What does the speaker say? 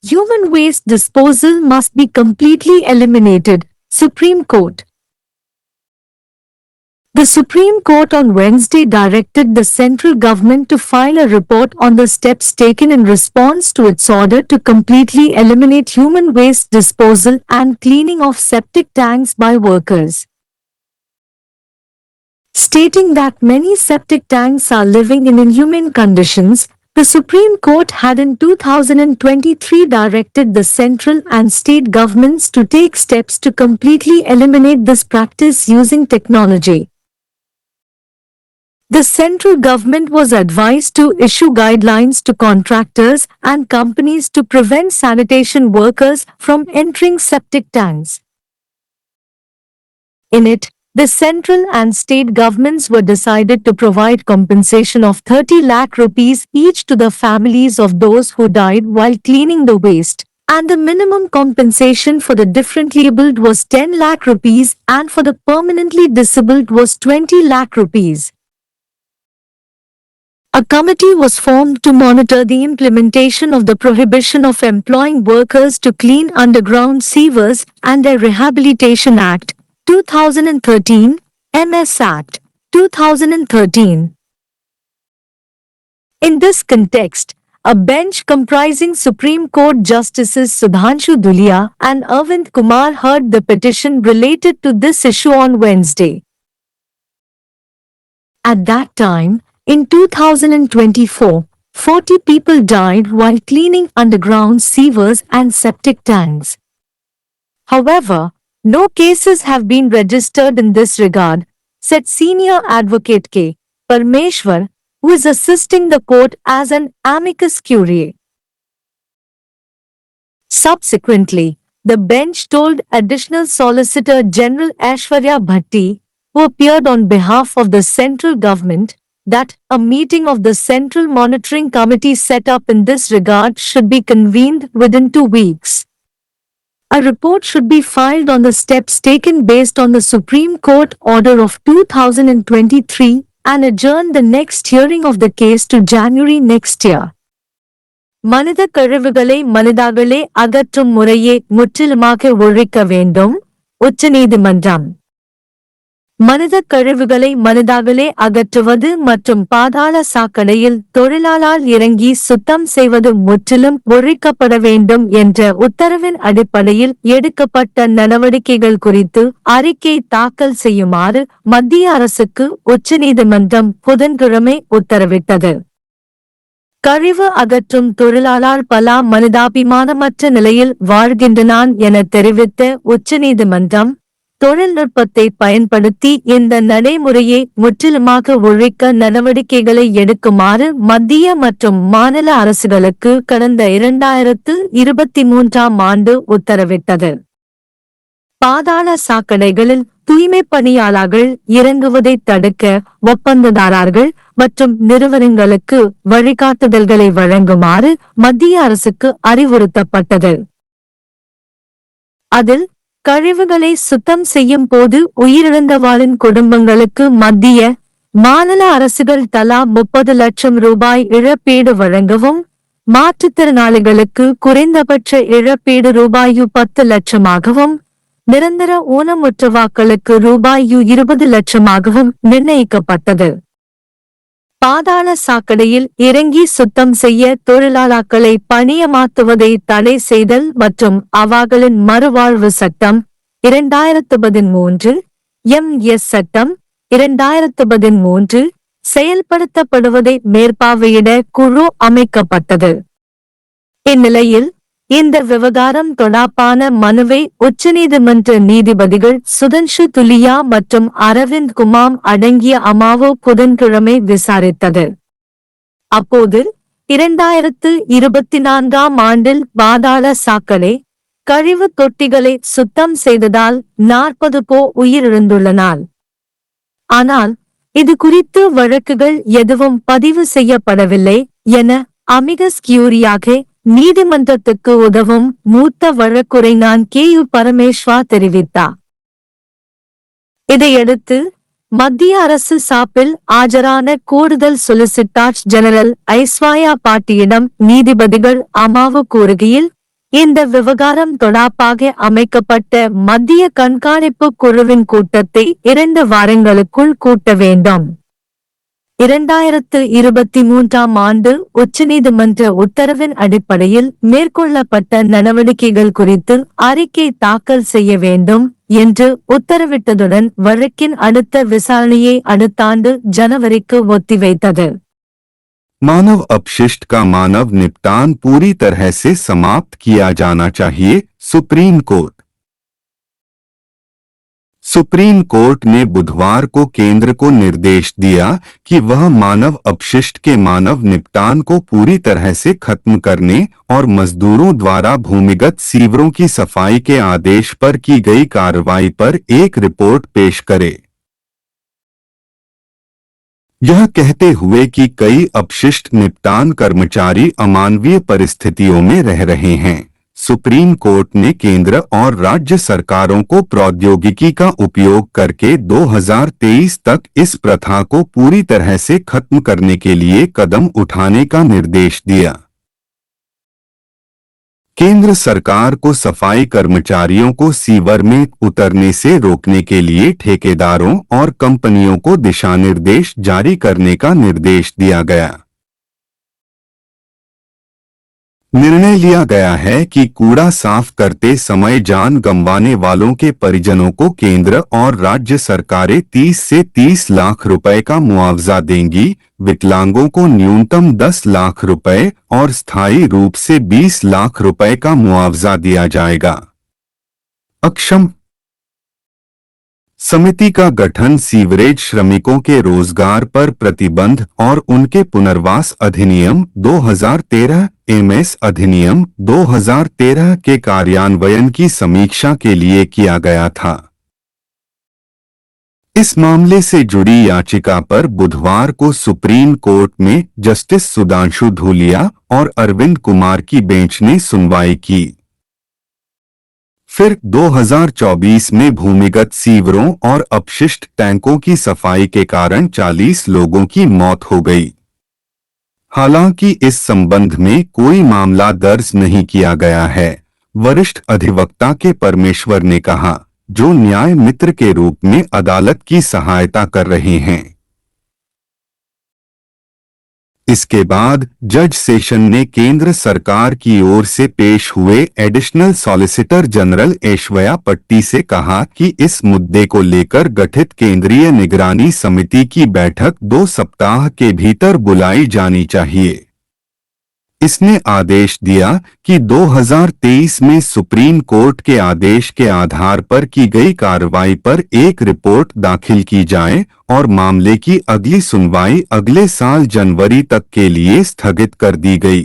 Human waste disposal must be completely eliminated. Supreme Court. The Supreme Court on Wednesday directed the central government to file a report on the steps taken in response to its order to completely eliminate human waste disposal and cleaning of septic tanks by workers. Stating that many septic tanks are living in inhumane conditions, the Supreme Court had in 2023 directed the central and state governments to take steps to completely eliminate this practice using technology. The central government was advised to issue guidelines to contractors and companies to prevent sanitation workers from entering septic tanks. In it, the central and state governments were decided to provide compensation of 30 lakh rupees each to the families of those who died while cleaning the waste, and the minimum compensation for the differently abled was 10 lakh rupees and for the permanently disabled was 20 lakh rupees. A committee was formed to monitor the implementation of the prohibition of employing workers to clean underground sewers and the Rehabilitation Act, 2013, MS Act, 2013. In this context, a bench comprising Supreme Court Justices Sudhanshu Dhulia and Arvind Kumar heard the petition related to this issue on Wednesday. At that time, in 2024, 40 people died while cleaning underground sewers and septic tanks. However, no cases have been registered in this regard, said senior advocate K. Parmeshwar, who is assisting the court as an amicus curiae. Subsequently, the bench told Additional Solicitor General Aishwarya Bhatti, who appeared on behalf of the central government, that a meeting of the Central Monitoring Committee set up in this regard should be convened within 2 weeks. A report should be filed on the steps taken based on the Supreme Court order of 2023 and adjourn the next hearing of the case to January next year. மனித கழிவுகளை மனிதாகவே அகற்றும் முறையை முற்றிலுமாக ஒழிக்க வேண்டும். உச்சநீதிமன்றம். மனித கழிவுகளை மனிதாகவே அகற்றுவது மற்றும் பாதாள சாக்கடையில் தொழிலாளர் இறங்கி சுத்தம் செய்வது முற்றிலும் ஒழிக்கப்பட வேண்டும் என்ற உத்தரவின் அடிப்படையில் எடுக்கப்பட்ட நடவடிக்கைகள் குறித்து அறிக்கை தாக்கல் செய்யுமாறு மத்திய அரசுக்கு உச்சநீதிமன்றம் புதன்கிழமை உத்தரவிட்டது. கழிவு அகற்றும் தொழிலாளர் பல மனிதாபிமானமற்ற நிலையில் வாழ்கின்றனர் என தெரிவித்த உச்சநீதிமன்றம், தொழில்நுட்பத்தை பயன்படுத்தி இந்த நடைமுறையை முற்றிலுமாக ஒழிக்க நடவடிக்கைகளை எடுக்குமாறு மத்திய மற்றும் மாநில அரசுகளுக்கு கடந்த 2023ஆம் ஆண்டு உத்தரவிட்டது. பாதாள சாக்கடைகளில் தூய்மை பணியாளர்கள் இறங்குவதை தடுக்க ஒப்பந்ததாரர்கள் மற்றும் நிறுவனங்களுக்கு வழிகாட்டுதல்களை வழங்குமாறு மத்திய அரசுக்கு அறிவுறுத்தப்பட்டது. அதில் கழிவுகளை சுத்தம் செய்யும் போது உயிரிழந்தவர்களின் குடும்பங்களுக்கு மத்திய, மாநில அரசுகள் தலா 30 லட்சம் ரூபாய் இழப்பீடு வழங்கவும், மாற்றுத்திறனாளிகளுக்கு குறைந்தபட்ச இழப்பீடு ரூபாய் 10 லட்சமாகவும், நிரந்தர ஊனமுற்றவாக்களுக்கு ரூபாய் 20 லட்சமாகவும் நிர்ணயிக்கப்பட்டது. பாதாள சாக்கடையில் இறங்கி சுத்தம் செய்ய தொழிலாளர்களை பணியமர்த்துவதை தடை செய்தல் மற்றும் அவர்களின் மறுவாழ்வு சட்டம் 2013, MS சட்டம் 2013 செயல்படுத்தப்படுவதை மேற்பார்வையிட குழு அமைக்கப்பட்டது. இந்நிலையில், இந்த விவகாரம் தொடர்பான மனுவை உச்சநீதிமன்ற நீதிபதிகள் சுதன்ஷு துலியா மற்றும் அரவிந்த் குமார் அடங்கிய அமர்வு புதன்கிழமை விசாரித்தது. அப்போது 2024ஆம் ஆண்டில் பாதாள சாக்கடை கழிவு தொட்டிகளை சுத்தம் செய்ததால் 40 பேர் உயிரிழந்துள்ளனர். ஆனால் இது குறித்து வழக்குகள் எதுவும் பதிவு செய்யப்படவில்லை என அமிகஸ் கியூரியாக நீதிமன்றத்துக்கு உதவும் மூத்த வழக்குரைஞர் K. பரமேஸ்வர் தெரிவித்தார். இதையடுத்து மத்திய அரசு சார்பில் ஆஜரான கூடுதல் சொலிசிட்டர் ஜெனரல் ஐஸ்வர்யா பாட்டியிடம் நீதிபதிகள் அமர்வு கூறுகையில், இந்த விவகாரம் தொடர்பாக அமைக்கப்பட்ட மத்திய கண்காணிப்பு குழுவின் கூட்டத்தை 2 வாரங்களுக்குள் கூட்ட வேண்டும். 2023ஆம் ஆண்டு உச்சநீதிமன்ற உத்தரவின் அடிப்படையில் மேற்கொள்ளப்பட்ட நடவடிக்கைகள் குறித்து அறிக்கை தாக்கல் செய்ய வேண்டும் என்று உத்தரவிட்டதுடன் வழக்கின் அடுத்த விசாரணையை அடுத்த ஆண்டு ஜனவரிக்கு ஒத்திவைத்தது. मानव अपशिष्ट का मानव निपटान पूरी तरह से समाप्त किया जाना चाहिए, सुप्रीम कोर्ट। सुप्रीम कोर्ट ने बुधवार को केंद्र को निर्देश दिया कि वह मानव अपशिष्ट के मानव निपटान को पूरी तरह से खत्म करने और मजदूरों द्वारा भूमिगत सीवरों की सफाई के आदेश पर की गई कार्रवाई पर एक रिपोर्ट पेश करे। यह कहते हुए कि कई अपशिष्ट निपटान कर्मचारी अमानवीय परिस्थितियों में रह रहे हैं, सुप्रीम कोर्ट ने केंद्र और राज्य सरकारों को प्रौद्योगिकी का उपयोग करके 2023 तक इस प्रथा को पूरी तरह से खत्म करने के लिए कदम उठाने का निर्देश दिया। केंद्र सरकार को सफाई कर्मचारियों को सीवर में उतरने से रोकने के लिए ठेकेदारों और कंपनियों को दिशानिर्देश जारी करने का निर्देश दिया गया। निर्णय लिया गया है कि कूड़ा साफ करते समय जान गंवाने वालों के परिजनों को केंद्र और राज्य सरकारें 30 से 30 लाख रुपए का मुआवजा देंगी, विकलांगों को न्यूनतम 10 लाख रुपए और स्थायी रूप से 20 लाख रुपए का मुआवजा दिया जाएगा। अक्षम समिति का गठन सीवरेज श्रमिकों के रोजगार पर प्रतिबंध और उनके पुनर्वास अधिनियम 2013 एमएस अधिनियम 2013 के कार्यान्वयन की समीक्षा के लिए किया गया था। इस मामले से जुड़ी याचिका पर बुधवार को सुप्रीम कोर्ट में जस्टिस सुधांशु धूलिया और अरविंद कुमार की बेंच ने सुनवाई की। फिर 2024 में भूमिगत सीवरों और अपशिष्ट टैंकों की सफाई के कारण 40 लोगों की मौत हो गई। हालांकि इस संबंध में कोई मामला दर्ज नहीं किया गया है, वरिष्ठ अधिवक्ता के परमेश्वर ने कहा, जो न्याय मित्र के रूप में अदालत की सहायता कर रहे हैं। इसके बाद जज सेशन ने केंद्र सरकार की ओर से पेश हुए एडिशनल सॉलिसिटर जनरल ऐश्वर्या भट्टी से कहा कि इस मुद्दे को लेकर गठित केंद्रीय निगरानी समिति की बैठक 2 सप्ताह के भीतर बुलाई जानी चाहिए। इसने आदेश दिया कि 2023 में सुप्रीम कोर्ट के आदेश के आधार पर की गई कार्रवाई पर एक रिपोर्ट दाखिल की जाए और मामले की अगली सुनवाई अगले साल जनवरी तक के लिए स्थगित कर दी गई।